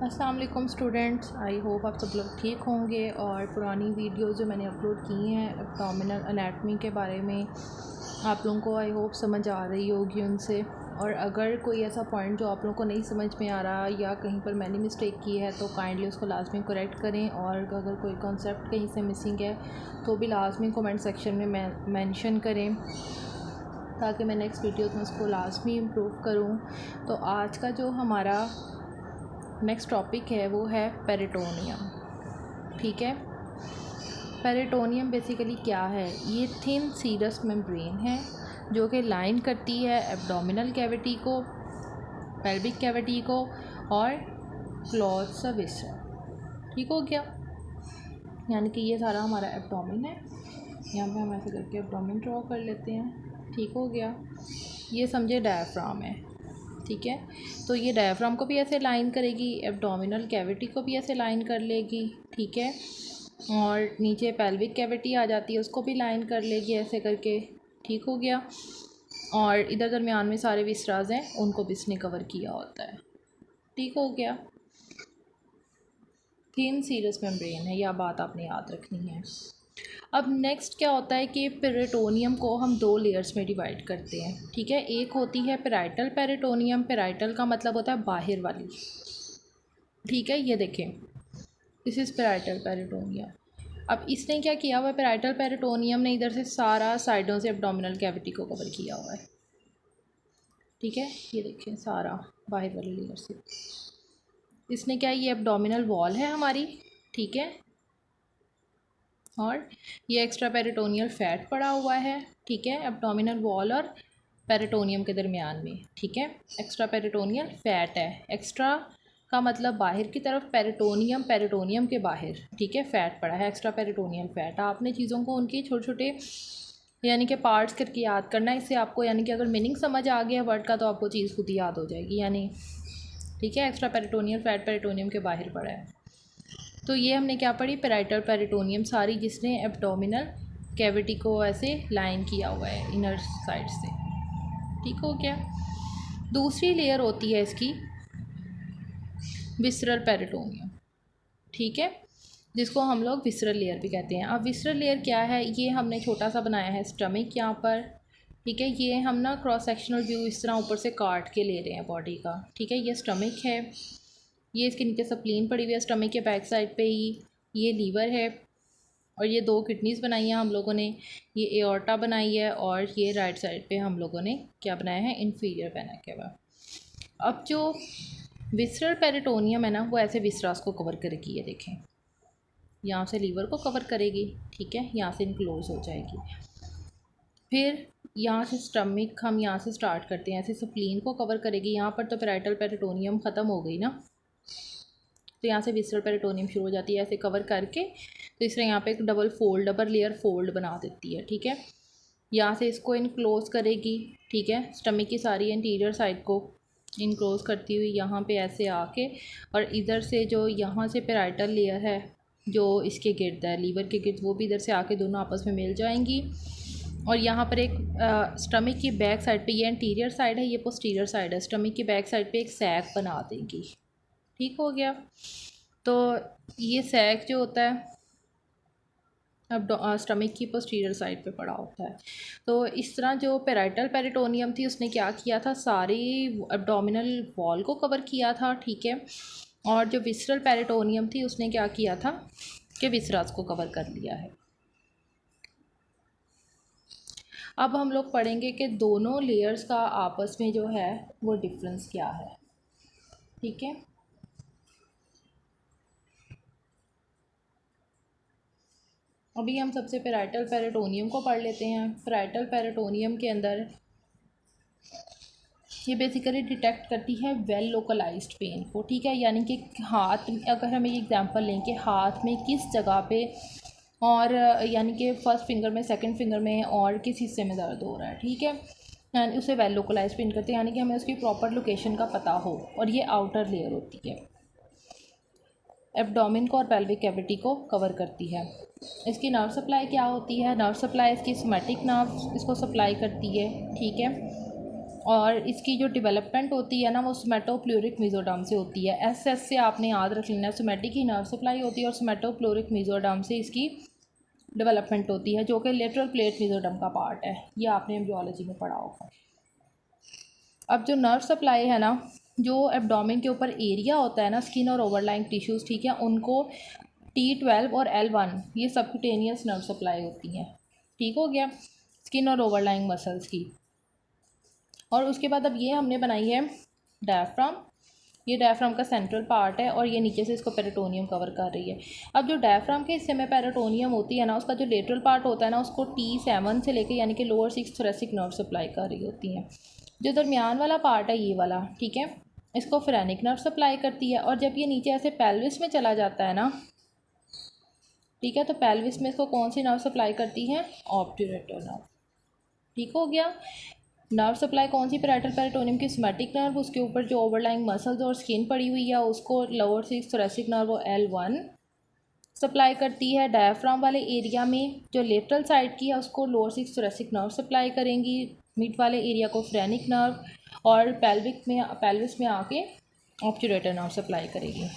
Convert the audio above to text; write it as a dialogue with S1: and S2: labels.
S1: अस्सलाम वालेकुम students, I hope आप सब लोग ठीक होंगे। और पुरानी वीडियो जो मैंने अपलोड की हैं एब्डोमिनल अनाटमी के बारे में, आप लोगों को आई होप समझ आ रही होगी उनसे। और अगर कोई ऐसा पॉइंट जो आप लोगों को नहीं समझ में आ रहा या कहीं पर मैंने मिस्टेक की है तो काइंडली उसको लाजमी करेक्ट करें। और अगर कोई कॉन्सेप्ट कहीं से मिसिंग है तो भी लाजमी कमेंट सेक्शन में मेंशन करें ताकि मैं नेक्स्ट वीडियोस में उसको लाजमी इम्प्रूव करूँ। तो आज का जो हमारा नेक्स्ट टॉपिक है वो है पेरिटोनियम। ठीक है, पेरिटोनियम बेसिकली क्या है? ये थिन सीरस मेम्ब्रेन है जो कि लाइन करती है एब्डोमिनल कैविटी को, पेल्विक कैविटी को और क्लॉथ विसरा। ठीक हो गया, यानी कि ये सारा हमारा एब्डोमिन है। यहाँ पे हम ऐसे करके एब्डोमिन ड्रॉ कर लेते हैं। ठीक हो गया, ये समझे डायफ्राम है। ठीक है, तो ये डायफ्राम को भी ऐसे लाइन करेगी, एब्डोमिनल कैविटी को भी ऐसे लाइन कर लेगी। ठीक है, और नीचे पेल्विक कैविटी आ जाती है, उसको भी लाइन कर लेगी ऐसे करके। ठीक हो गया, और इधर दरमियान में सारे विसराज हैं, उनको भी इसने कवर किया होता है। ठीक हो गया, थिन सीरस मेम्ब्रेन है, यह बात आपने याद रखनी है। अब नेक्स्ट क्या होता है कि पेरिटोनियम को हम दो लेयर्स में डिवाइड करते हैं। ठीक है, एक होती है पेराइटल पेरिटोनियम। पेराइटल का मतलब होता है बाहर वाली। ठीक है, ये देखें, दिस इज़ पेराइटल पेरिटोनियम। अब इसने क्या किया हुआ है, पेराइटल पेरिटोनियम ने इधर से सारा साइडों से एब्डोमिनल कैविटी को कवर किया हुआ है। ठीक है, ये देखें सारा बाहर वाली लेयर से इसने क्या, ये एब्डोमिनल वॉल है हमारी। ठीक है, और ये एक्स्ट्रा पेरिटोनियल फैट पड़ा हुआ है। ठीक है, एब्डोमिनल वॉल और पेरिटोनियम के दरमियान में। ठीक है, एक्स्ट्रा पेरिटोनियल फैट है। एक्स्ट्रा का मतलब बाहर की तरफ, पेरिटोनियम पेरिटोनियम के बाहर। ठीक है, फैट पड़ा है, एक्स्ट्रा पेरिटोनियल फैट। आपने चीज़ों को उनकी छोटे छोटे यानी कि पार्ट्स करके याद करना है। इससे आपको यानी कि अगर मीनिंग समझ आ गया वर्ड का तो आपको चीज़ खुद ही याद हो जाएगी यानी। ठीक है, एक्स्ट्रा पेरिटोनियल फैट पेरिटोनियम के बाहर पड़ा है। तो ये हमने क्या पढ़ी, पेराइटल पेरिटोनियम सारी, जिसने एब्डोमिनल कैविटी को ऐसे लाइन किया हुआ है इनर साइड से। ठीक हो गया, दूसरी लेयर होती है इसकी विसरल पेरिटोनियम। ठीक है, जिसको हम लोग विसरल लेयर भी कहते हैं। अब विसरल लेयर क्या है, ये हमने छोटा सा बनाया है स्टमक यहाँ पर। ठीक है, ये हम ना क्रॉस सेक्शनल व्यू इस तरह ऊपर से काट के ले रहे हैं बॉडी का। ठीक है, ये स्टमक है, ये इसके नीचे स्प्लीन पड़ी हुई है स्टमक के बैक साइड पे ही। ये लीवर है, और ये दो किडनीज़ बनाई हैं हम लोगों ने। ये एओर्टा बनाई है, और ये राइट साइड पे हम लोगों ने क्या बनाया है, इन्फीरियर वेना केवा। अब जो विसरल पेरिटोनियम है ना, वो ऐसे विसरास को कवर करेगी। ये देखें, यहाँ से लीवर को कवर करेगी। ठीक है, यहाँ से इनक्लोज हो जाएगी। फिर यहाँ से स्टमक हम यहाँ से स्टार्ट करते हैं, ऐसे स्प्लीन को कवर करेगी। यहाँ पर तो पेराइटल पेरिटोनियम ख़त्म हो गई ना, तो यहाँ से विसरल पेरिटोनियम शुरू हो जाती है ऐसे कवर करके। तो इसलिए यहाँ पे एक डबल लेयर फोल्ड बना देती है। ठीक है, यहाँ से इसको इनक्लोज करेगी। ठीक है, स्टमक की सारी इंटीरियर साइड को इनक्लोज करती हुई यहाँ पे ऐसे आके, और इधर से जो यहाँ से पेराइटल लेयर है जो इसके गिर्द है, लीवर के गिर्द, वो भी इधर से आके दोनों आपस में मिल जाएंगी। और यहाँ पर एक स्टमक की बैक साइड पे, ये इंटीरियर साइड है, ये पोस्टीरियर साइड है, स्टमक की बैक साइड पे एक सैक बना देंगी। ठीक हो गया, तो ये सैक जो होता है अब स्टमक की पोस्टीरियर साइड पे पड़ा होता है। तो इस तरह जो पेराइटल पेरिटोनियम थी उसने क्या किया था, सारी एब्डोमिनल वॉल को कवर किया था। ठीक है, और जो विसरल पेरिटोनियम थी उसने क्या किया था कि विसरास को कवर कर लिया है। अब हम लोग पढ़ेंगे कि दोनों लेयर्स का आपस में जो है वो डिफरेंस क्या है। ठीक है, अभी हम सबसे पेराइटल पेरिटोनियम को पढ़ लेते हैं। पेराइटल पेरिटोनियम के अंदर ये बेसिकली डिटेक्ट करती है वेल लोकलाइज्ड पेन को। ठीक है, यानी कि हाथ में, अगर हम एक एग्जांपल लें कि हाथ में किस जगह पे, और यानी कि फर्स्ट फिंगर में, सेकंड फिंगर में, और किस हिस्से में दर्द हो रहा है। ठीक है, यानी उसे वेल लोकलाइज्ड पेन करते हैं, यानी कि हमें उसकी प्रॉपर लोकेशन का पता हो। और ये आउटर लेयर होती है, एब्डोमिन को और पेल्विक कैविटी को कवर करती है। इसकी नर्व सप्लाई क्या होती है, नर्व सप्लाई इसकी सोमैटिक नर्व इसको सप्लाई करती है। ठीक है, और इसकी जो डेवलपमेंट होती है ना वो सोमेटोप्लूरिक मेसोडर्म से होती है। एस से आपने याद रख लेना है, सोमेटिक ही नर्व सप्लाई होती है और सोमेटोप्लूरिक मेसोडर्म से इसकी डेवलपमेंट होती है, जो कि लेटरल प्लेट मेसोडर्म का पार्ट है। ये आपने एम्ब्रियोलॉजी में पढ़ा होगा। अब जो नर्व सप्लाई है ना, जो एब्डोमेन के ऊपर एरिया होता है ना, स्किन और ओवरलाइंग टिश्यूज़, ठीक है, उनको T12 और L1 ये सबक्यूटेनियस नर्व सप्लाई होती हैं। ठीक हो गया, स्किन और ओवरलाइंग मसल्स की। और उसके बाद अब ये हमने बनाई है डायफ्राम। ये डायफ्राम का सेंट्रल पार्ट है और ये नीचे से इसको पेरिटोनियम कवर कर रही है। अब जो डायफ्राम के हिस्से में पेरिटोनियम होती है ना, उसका जो लेटरल पार्ट होता है ना, उसको T7 से लेके यानी कि लोअर 6 थोरेसिक नर्व सप्लाई कर रही होती हैं। जो दरमियान वाला पार्ट है ये वाला, ठीक है, इसको फ्रेनिक नर्व सप्लाई करती है। और जब ये नीचे ऐसे पेल्विस में चला जाता है ना, ठीक है, तो पेल्विस में इसको कौन सी नर्व सप्लाई करती है? Obturator nerve. ठीक हो गया। नर्व सप्लाई कौन सी? पैराइटल पेरिटोनियम की सोमैटिक नर्व, उसके ऊपर जो ओवरलाइंग मसल्स और स्किन पड़ी हुई है उसको लोअर 6 थोरेसिक नर्व वो L1 सप्लाई करती है। डायफ्राम वाले एरिया में जो लेटरल साइड की है उसको लोअर 6 थोरेसिक नर्व सप्लाई करेंगी, मिड वाले एरिया को फ्रेनिक नर्व, और पेल्विस में आके ऑब्ट्यूरेटर नर्व सप्लाई करेगी।